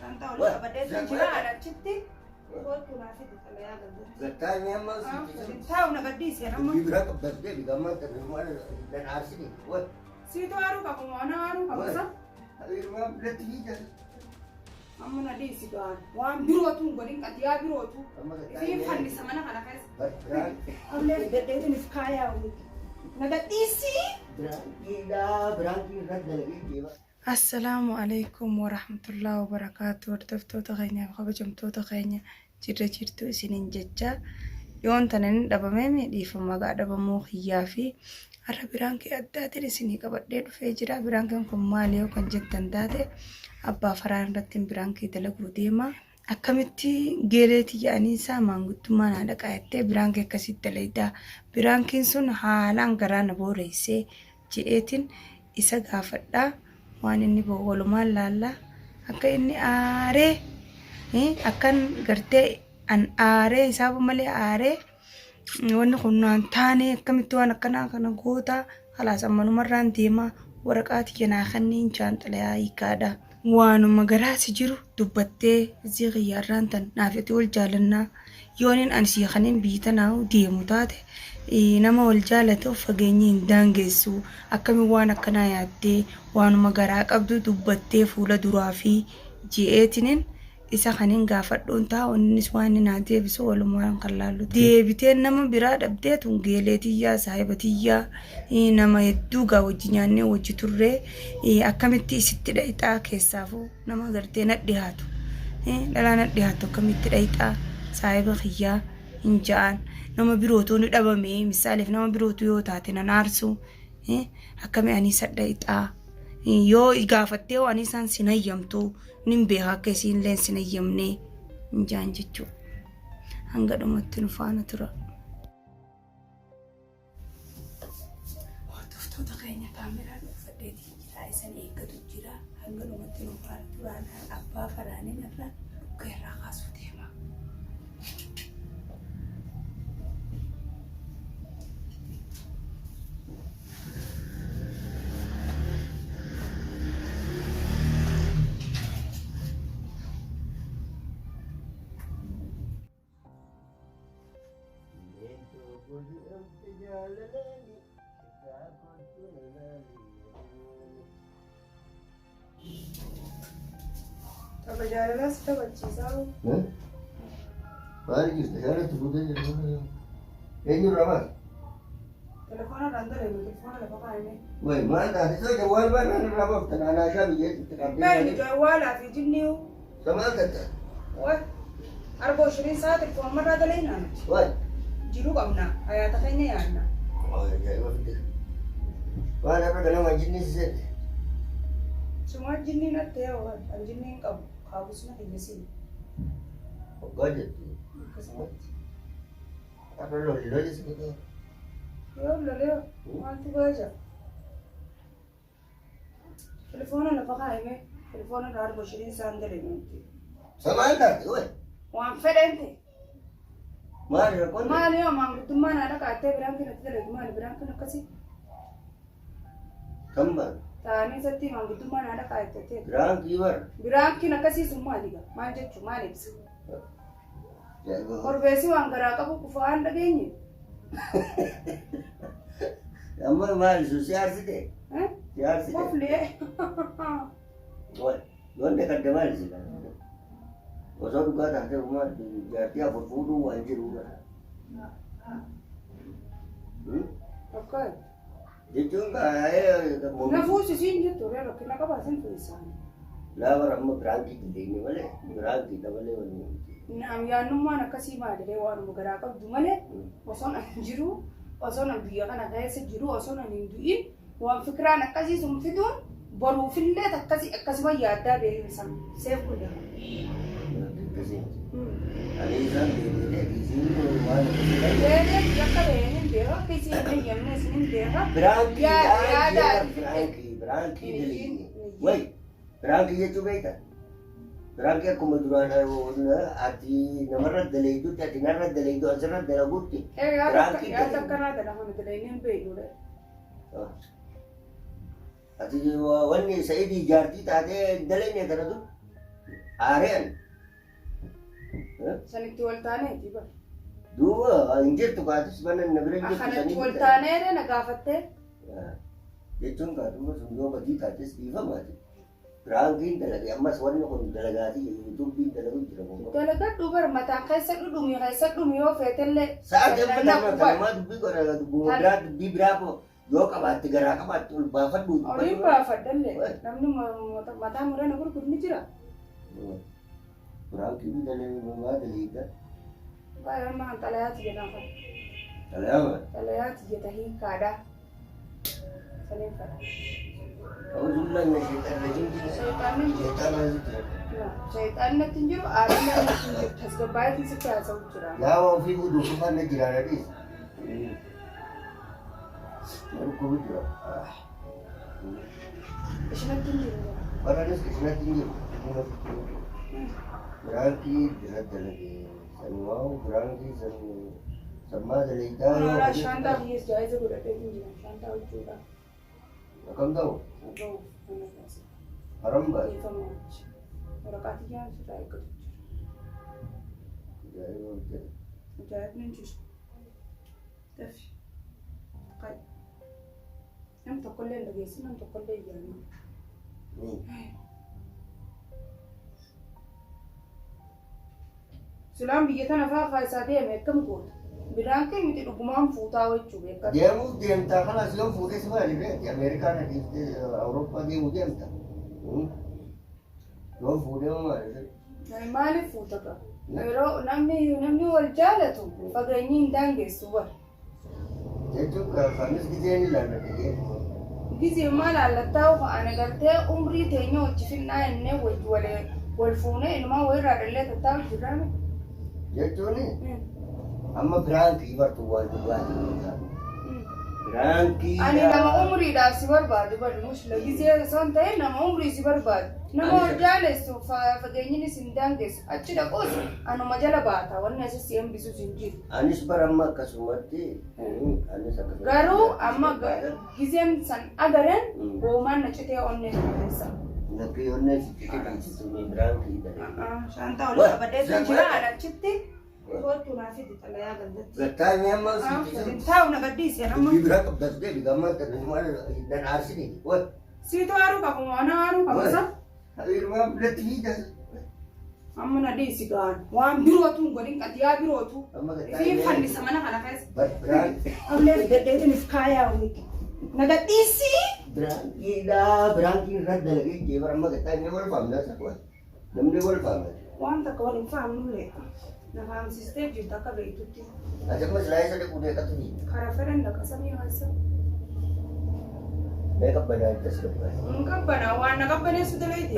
Santa olha badete girada chitti. Waktu nasi di sana ya ganda. Gatanya mas. Tahu nak gadis ya nama. Bibra kabdate bigama terima dan arsini. Wah. Situ aru kamu mana aru kamu sah? Irma berarti hija. Amma na di situ aru. Wan biru tu goring kat dia biru tu. Ini fandi sama nak anak kais. Amle badete ni kaya umi. Nak gadisi? Berangki rada lagi jiwa. السلام عليكم ورحمة الله وبركاته. وردفتو تغيني وخبجمتو تغيني جرتو سنين ججا يون تنين دبا ميمي دي فما قا دبا مو خيافي أرى برانكي أداتي سنين قبط دير فيجرا برانكي كم ماليو كان جدن داتي أبا فران رتين برانكي دلقو ديما أكامتي جيريتي يعني سامان قدوما نادك آيتي برانكي كسيد دليدا برانكي سن حالان قران بوريسي جئتين إسا غافتا waan inni walumaan laalla akka inni aaree akkan gartee an aaree isaaf malee aaree wanni kunnaan taane akkamitti waan akkanaa kana goota halaas ammanumarraan deema waraqaati kenaa kanniin chaanxalayaa hiikaadha waanuma garaasi jiru dubbattee zii xiyyaarraan tan naafeti wal jaalannaa yoonin an sii kaniin biitanaawu deemu taate nama wal jaalate of fageenyi hin daangeessu akkami waan akkanaa yaaddee waanuma garaa qabdu dubbattee fuula duraa fi ji'eetiniin isa kaniin gaafadhuun ta'a innis waan inni deebisu walumaan kan laallu deebiteen nama biraa dhabdee tun geeleetiyyaa saahibatiyyaa nama hedduu gaa wajji nyaannee wajji turree akkamitti isitti dhayitaa keessaafuu nama gartee nadhihaatu dhalaa nadhihaatu akkamitti dhayitaa saahiba kiyyaa hin ja'an nama birootu ni dhabame misaaleef nama birootu yoo taate nan aarsu akkami ani sadhayitaa yoo gaafattee waan isaan sinayyamtu nin beeka akka isiin leen sinayyamne hin jaan jechuu hanga dhumatti nu faana tura. Hordoftoota keenya kaameraa dhuunfadheetiin jira isan eeggatu jira hanga dhumatti nu faana turaan abbaa faraaniin irraa dhukka irraa kaasuu deema. Apa jalan sudah bercisau? Baru kita jalan tu bukan jalan. Ini berapa? Telefonnya rantai lagi, telefonnya apa kah ini? Woi, mana? Itu jawab mana? Berapa? Tanah aja biar Baik, jawab lah, fijinniu. Sama kata. Wah, 24 saat telepon mana ada lain nak? Woi. Jiru kamna, ayat taknya ya na. Oh ya, betul. Mana apa dalam jenis set? Semua jenis nak tahu, jenis kau habisnya tinggal sini. Gajah tu. Apa lo aja sebetulnya? Ya, lalu, mantu gajah. Telefonnya apa kah ini? Telefonnya 24 saat ada lain. Sama kata, woi. Wan ferente. Mari rakon. Mali yo mang tumana ada kate berangkat nanti lagi mali berangkat nak kasih. Kambal. Tani sati mang tumana ada kate te. Berangkat nak kasih semua juga. Manje cuma ni. Ya. Korbesi wang garaka bu kufaan lagi. Amma mali sosial sih deh. Siar sih. Kofli. Woi, donde kan mali sih. Pasal juga dah ada rumah jadi apa fudu wajib rumah. Okay. Itu enggak Na fusi sini tu relo kena ka basen tulisan. Lah orang mau berangkat ini boleh, berangkat tak boleh boleh. Na am ya numma na kasi ma de wa no gara ka dumale. Oson jiru, oson biya kana ga se jiru oson ninduin. Wa fikra na kasi sum fidun. Baru fille ta kasi ma yada be sam. Save ko da. Kasi. Alisan di sini rumah. Jadi ya kalian dia kasi ni yamne sini dia. Berangkat. Ya ada. Berangkat ini. Woi, berangkat itu baik. Berangkat kemudian hati nomor dari itu, jadi nomor dari itu aja dari bukti. Ya tak karena ada nama dari ini baik udah. Hati wanita saya di Jakarta tadi dalenya karena tu. Aari'an. Sanitti wal taaneeti bara. Duuba hin jirtu kaatis mana na bira jirtu Akkanatti wal taaneere na gaafattee. Jechuun kaatuma sun yoo badii taates dhiifamaati. Biraankiin dalage ammas wanni kun dalagaatii yuutuubiin dalagu jira. Dalagadhu bara mataan keessa dhudhumi yoo feetellee. Sa'a deemfata namaa dubbii godha dubbuma biraa dubbii biraa yoo qabaatte garaa qabaatte ol baafadhu. Oliin baafadhallee namni mataa murana gurguru ni jira. Biraankiin dalage maa daleega. Baay'ee amma xalayaati jedhama kan. Xalayaama. Xalayaati jedha hiikaadha. Saniin fadha. Alhamdulillah na shaytaan Shaytaan natti hin jiru aadaan natti hin jiru tasgabbaayyatiin sitti haasa'u jira. Yaa ofii buduu kufaan na jira nadhiis. Marukuu jira. Ishinatti hin jiru. Baranis ishinatti hin jiru. Biraanki jira dalagee. Sanwaawu biraanki sammaa daleegaa yoo. Ora shantaa hiyyees jaayiza godhadhee hin jira. Shantaa hojjechuudha. Akkam ta'u? Haram baay'ee. Waraqaatii jaan sirraa eeggatu jira. Ajaa'ibni hin jiru. Dafi. Qayi. Nam tokkollee hin dhageessu, nam tokkollee hin yaadne. Silaan biyya tana fa'aa isaa deeme akkam goota. Biraan kee miti dhugumaan fuutaa jechuu beekata. Deemuu deemtaa kanas yoo fuutee si maali beekti Ameerikaan dhiiftee Awurooppaa deemuu deemta. Yoo fuudhee maali? Maaliif fuuta qaba? Yeroo namni wal jaalatu fageenyi hin daangessu bara. Jechuun kanis gizeen ilaallate jechuudha. Gizee maal allattaa fa'aana galtee umrii teenya wajji finnaa innee wal fuunee ilmaan wayirraa dhallee tattaa'u jirame. Jechuun amma biraanki bartu waan dubbaa biraanki. Ani nama umriidhaaf si barbaadu bari mushla gizee son ta'e nama umrii si barbaadu. Nama wal jaalessu fageenyinis hin daangessu achi dhaquus anuma jala baata wanni asis si hambisuus hin jiru. Anis bara amma akkasumatti anis akkasumatti. Garuu amma gizeen san agareen goomaan na citee onnee keessa. Nakki onnee si citee dhiisisuun biraanki dha. Shantaa ol qabadee sun jira achitti. Kootu naa fidi xalayaa galdatti. Gattaa inni amma si citee. Taa'u na gaddiise nama. Biraa qabdatee bigamma dan aarsini. Siitu haaruu qabu mana haaruu qabasa. Irmaa bilatti hiikas. Amma na dhiisi gaan waan birootu godhin qadiyaa birootu. Fi fannisa mana kana keessa. Amlee deddeetiniif kaayaa wiki. Na gaddiisi. Biraankiin irra dalagee jeebar amma gattaa inni wal faamna sakwa. Namni wal faamna. Waan takka wal hin faamnullee. Na faamsistee jirtu akka beektutti. Ajabma silaa isa dhaquu deeqatu ni. Karaa fedhan dhaqa samii haasa. Mee qabbanaa itti as qabbanaa. Hin qabbanaa waan na qabbaneessu daleeti.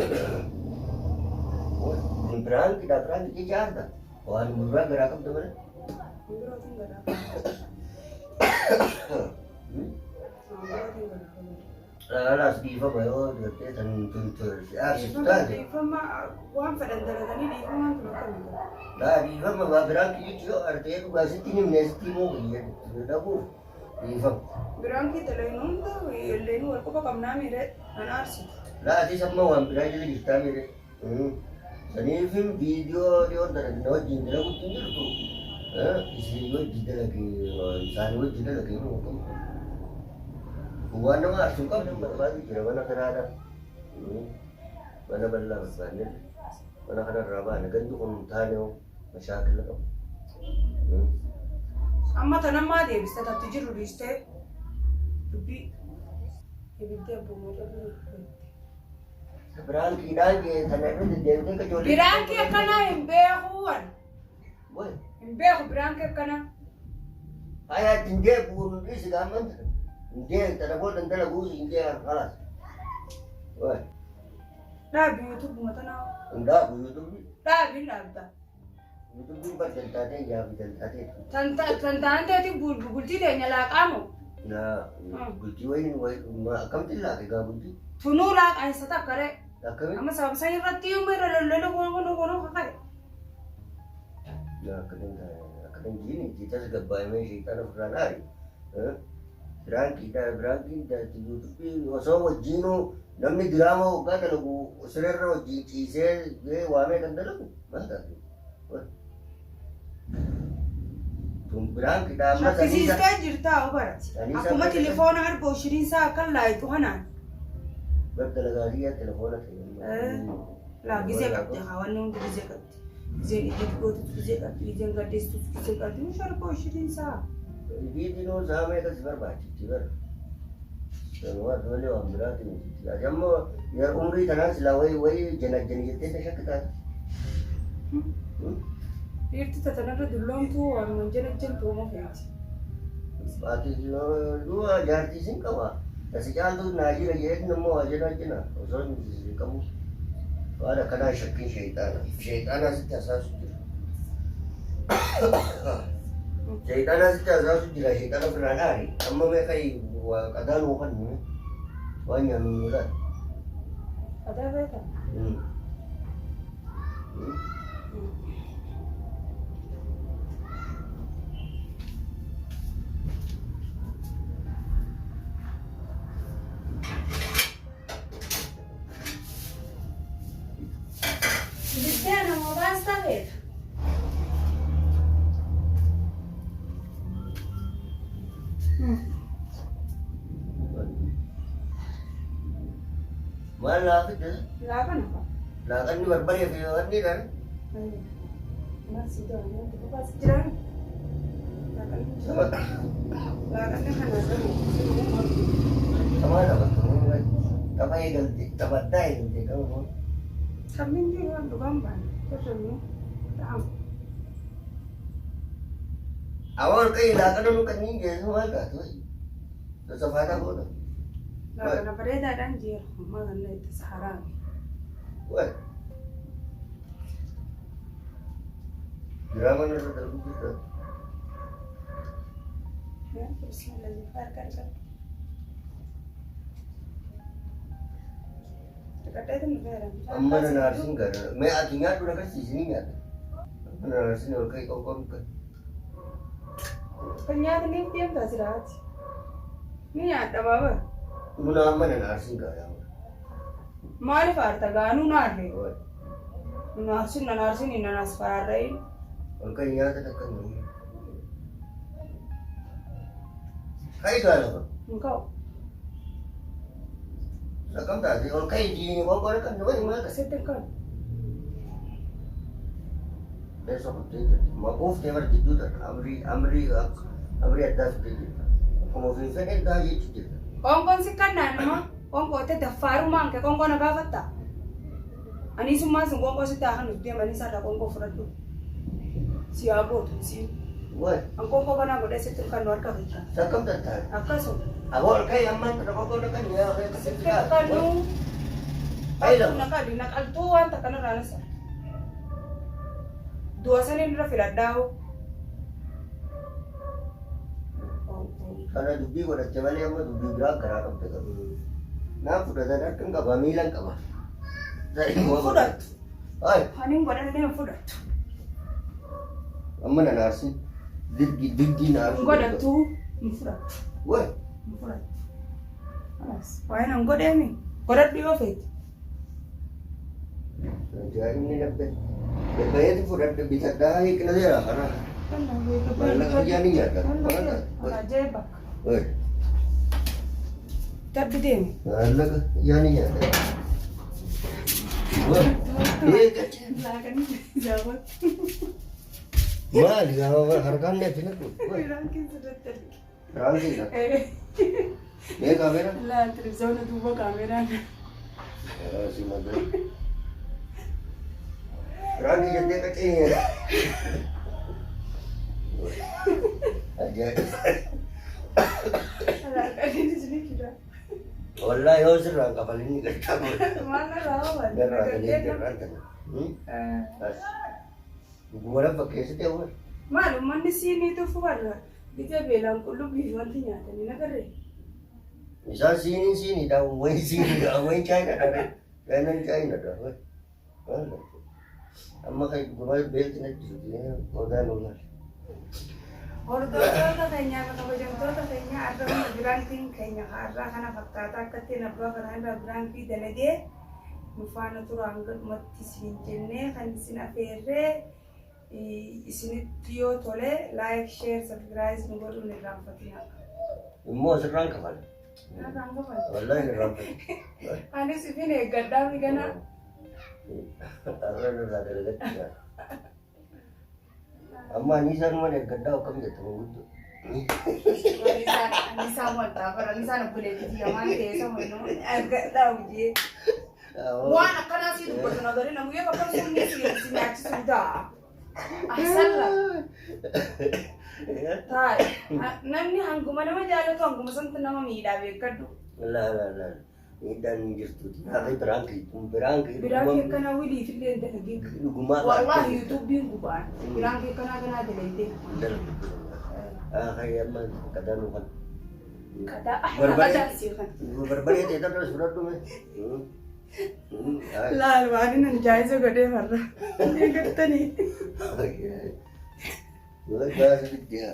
Biraanki jaarta. Waan duraa garaa qabda mana. Birootiin garaa. Alas dhiifama yoo jettee kan aarsitu taate. Dhiifama waan fedhan dalaganii dhiifamaan kun akkamidha. Dhiifama biraanki jechuun yoo artee dhugaa sitti himne sitti immoo biyya dhabuuf dhiifama. Biraanki daleen hunda illee wal quba qabnaa miidhe kan aarsitu. Ati amma waan biraa jala jirtaa miidhe. Saniifin viidiyoo yoo dalagna wajjin dalaguutti hin jirtu. Isin wajjin dalagee isaanii wajjin dalagee moo waan nama aarsu qabdu barbaadu jira mana kanaadha. Mana bal'aa barbaadne mana kanarraa baane gandi kun taane mashaakila qabu. Amma tanammaa deebistee tatti jiru dhiistee dubbii ibiddee bu'uura Biraankiidhaan kana irra deddeemtee kajoollee. Biraankii akkanaa hin beekuun. Hin beeku biraankii akkanaa. Ayaatti hin deebi'u dhiisi gaamanta. Hindi, talaga dala gusto hindi kalas. Wah. Dabi YouTube mo tanaw. Enggak, YouTube. Dabi labda. YouTube din ba tentate ya tentate. Tantante ti bulti de nyala kamo. Na, bulti wai kam tilla ka bulti. Tunula ay sa takare. Takare. Ama sa sa irati yung may lolo ko kare. Ya, kadang gini kita segabay may kita na franari. Biraanki da YouTube osoo wajjinuu Namni diraamaa waggaa dalagu sirarra hojii ciisee waamee kan dalagu maal taate? Tun biraan kitaaba shakkisiistee jirtaa obarati. Akkuma telefoona harka shiriinsaa akkan laayitu hanaan. Bar dalagaadiyyaa telefoona ta'e. Laa gizee qabdi hawaanni hundi gizee qabdi. Gizeen itti gootutu gizee qabdi. Gizeen gaddeessitutu gizee qabdi. Mush harka shiriinsaa. Biidinoo saamee kas barbaachifti bara. Sanuma malee waan biraati miti. Ajammoo yeroo umrii kanaa silaa wayii janajjani jettee na shakkitaati. Dhiirti tatanarra dulloomtuu waanuma janajjantu uma feeti. Baati du'a jaartii sin qaba. Kasi caaltuu naajira jedhetin immoo waa janajjina. Osoo hin qabu. Waan akkanaa shakkiin sheexaana. Sheexaana asitti asaasu jira. Sheexaana asitti asaasu jira. Sheexaana biraan aari. Amma meeqai qadaan uukan waan nyaannu nuraan. Qadaa beekaa? Cristiano, ma basta ver. Maal laafidha? Laafan apa? Laaqanni barbaree fi wanni dhaan? Masih dong, itu pas jalan. Laafan kana sama. Sama dapat. Tapay eegalte, tapattaa eegalte qabu. Sabihin niyo yung lugamban. Kasi niyo, taam. Awal kayo laaqana nung kanina jeesu maal taatu? Sa fata ko na. Laafan na pareda dan jir, maganda ito sa harang. What? Drama na sa talagang dito. Ya, terus lagi farkan kan. Amma na nursing gara. May atingnya tu nak sini ni ada. Amma na nursing orang kau kau kan. Kanya ni tiap dah sirat. Ni ada bapa. Muna amma na nursing gara. Mari farta ganu narne. Oh. Nursing ni nanas farai. Orang kaya tu tak kan. Kaya gara. Engkau. Sakam tadi orang kaya di orang kau kan mana mana. Setekan. Besok tu makuf kevar itu tu. Amri ada tu. Kamu fikir dah itu. Kongkong si kanan ma. Kongkong te dafaru mang ke kongkong nagafata. Ani semua kongkong si tahan dia mani sada kongkong furadu. Si abo tu si. Wah. Ang kongkong kana gode setekan luar ka kita. Sakam tadi. Akaso. Awal kaya aman tu kau nak kan ya. Setekan nu. Ay lang. Nakali nakaltuan takana ranasa. Dua sana indra filadao. Karena dubi ko na cewek yang mau dubi berak kerana kamu tak kamu. Nah, sudah ada kan kau bamilan kau. Saya mau Fudat. Ay, Haning badan dia fudat. amma na nasi. Digi nasi. Ngoda tu fudat. Wah, Fudat. Alas, why nang ngoda ni? Ngoda di ofit. jadi ini dapat. Berbaya tu sudah bisa dah kena dia karena Kan lagi malah kerja ni ya kan. Mana? Jebak. Wah, Tapi dia. malah kerja ni ya. Wah, ini kecil. Lakan jawab. Mal, kalau harganya sini tu. Wah, Rangkin sudah tadi. ramai lah. Ini kamera. La televisione tu kamera. Si mother. Rani jadi kecil. Aja. Lakan di sini kita. Wallahi yo serang kapal ini kerja. Mana lawan? Merah ini kerja. Gua pakai setiap hari. Malu mandi sini tu fuara. Kita bilang kulub biwantinya tadi nagare. Misal sini dah wei sini dah wei China dah. Kanan China dah. Amma kayak gua bel tina jadi kodan ular. Hordoftoota keenyaa fi kabajamtoota keenyaa argaman biraankiin keenya har'aa kana fakkaataa akkatti abbaa kanaa irraa biraankii dalagee nu faana tura hanga dhumatti isin jennee kan isin affeerree isinitti yoo tole laayik sheer sabskiraayib nu godhuun irraanfatina. Immoo asirraan kafala. Wallahi irraanfatu. Anis ifin eeggadhaa mi ganaa. Arraan irraa dalagatti. Amma Aniisaan mana eeggadhaa akkam jettu guddu. Aniisaan wantaa bara Aniisaan obboleettii yamaan keessa mul'atu eeggadhaa hojii. Waan akkanaa si dubbatu nagari namuyyaa bakka sunni si nyaachisuu ta'a. Asarra. Taa'e namni hanguma nama jaalatu hanguma santi nama miidhaa beekadhu. La. Miidhaan hin jirtuuti. Haadha biraankii. Biraankii akkanaa wiliif illee hin dalagee. Dhugumaa. Wallaahi yuutuubiin gubaan. Biraankii akkanaa dalagee. Kayak amma kadang kan. Kada kada sih kan. Berbalik itu terus surat tu meh. Lalu hari nanti jaya so gede marah. Ini kata ni. Boleh bahasa dia.